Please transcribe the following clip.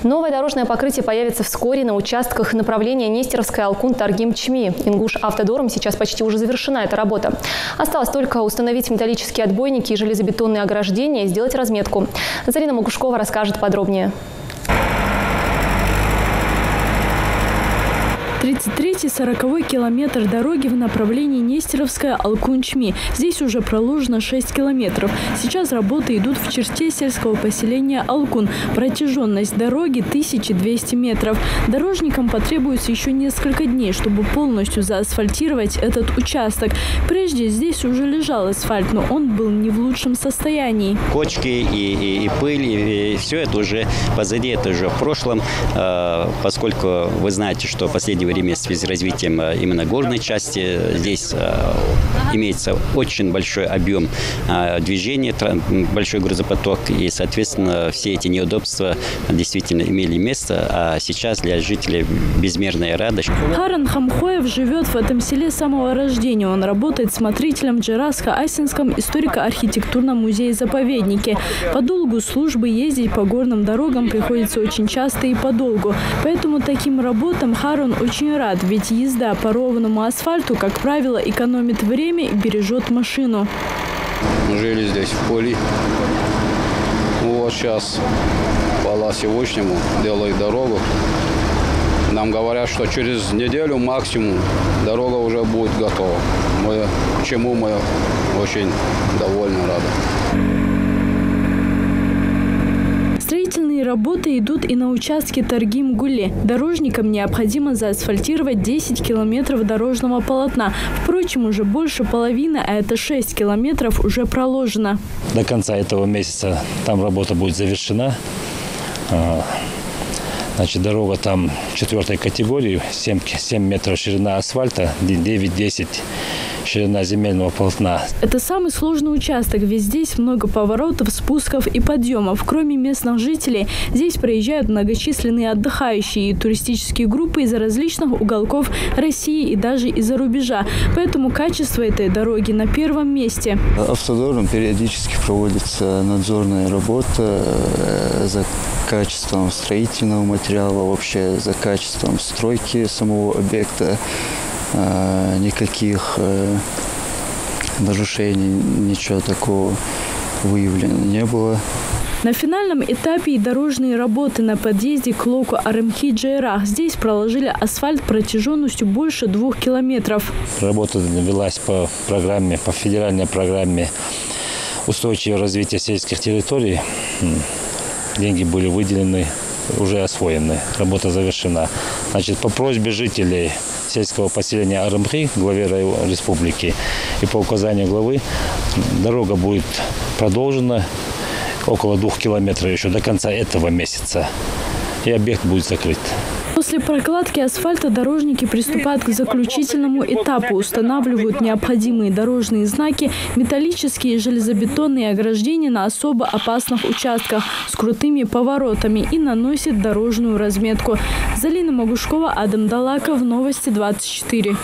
Новое дорожное покрытие появится вскоре на участках направления Нестеровская, Алкун, Таргим, Чми. Ингуш-Автодором сейчас почти уже завершена эта работа. Осталось только установить металлические отбойники и железобетонные ограждения и сделать разметку. Зарина Могушкова расскажет подробнее. 33-40 километр дороги в направлении Нестеровская, Алкун, Чми. Здесь уже проложено 6 километров. Сейчас работы идут в черте сельского поселения Алкун. Протяженность дороги 1200 метров. Дорожникам потребуется еще несколько дней, чтобы полностью заасфальтировать этот участок. Прежде здесь уже лежал асфальт, но он был не в лучшем состоянии. Кочки и пыль, и все это уже позади, это уже в прошлом, поскольку вы знаете, что в последнее время в связи с развитием именно горной части здесь имеется очень большой объем движения, большой грузопоток, и, соответственно, все эти неудобства действительно имели место, а сейчас для жителей безмерная радость. Харан Хамхоев живет в этом селе с самого рождения. Он работает смотрителем в Джераско-Асинском историко-архитектурном музее-заповеднике. По долгу службы ездить по горным дорогам приходится очень часто и подолгу. Поэтому таким работам Харан очень рад, ведь езда по ровному асфальту, как правило, экономит время и бережет машину. Жили здесь в поле. Вот сейчас по Ласевочнему делают дорогу. Нам говорят, что через неделю максимум дорога уже будет готова. Чему мы очень довольны, рады. Строительные работы идут и на участке Таргим-Гуле. Дорожникам необходимо заасфальтировать 10 километров дорожного полотна. Впрочем, уже больше половины, а это 6 километров, уже проложено. До конца этого месяца там работа будет завершена. Значит, дорога там 4-й категории, 7 метров ширина асфальта, 9-10 ширина земельного полотна. Это самый сложный участок, ведь здесь много поворотов, спусков и подъемов. Кроме местных жителей, здесь проезжают многочисленные отдыхающие и туристические группы из различных уголков России и даже из-за рубежа. Поэтому качество этой дороги на первом месте. Автодором периодически проводится надзорная работа за качеством строительного материала, вообще за качеством стройки самого объекта. Никаких нарушений, ничего такого выявлено не было. На финальном этапе и дорожные работы на подъезде к Локу Арымхи-Джейрах. Здесь проложили асфальт протяженностью больше 2 километров. Работа велась по федеральной программе устойчивого развития сельских территорий. Деньги были выделены, уже освоены. Работа завершена. Значит, по просьбе жителей сельского поселения Арымхи, главе республики, и по указанию главы дорога будет продолжена около 2 километров еще до конца этого месяца. И объект будет закрыт. После прокладки асфальта дорожники приступают к заключительному этапу. Устанавливают необходимые дорожные знаки, металлические и железобетонные ограждения на особо опасных участках с крутыми поворотами и наносят дорожную разметку. Зарина Могушкова, Адам Далаков, Новости 24.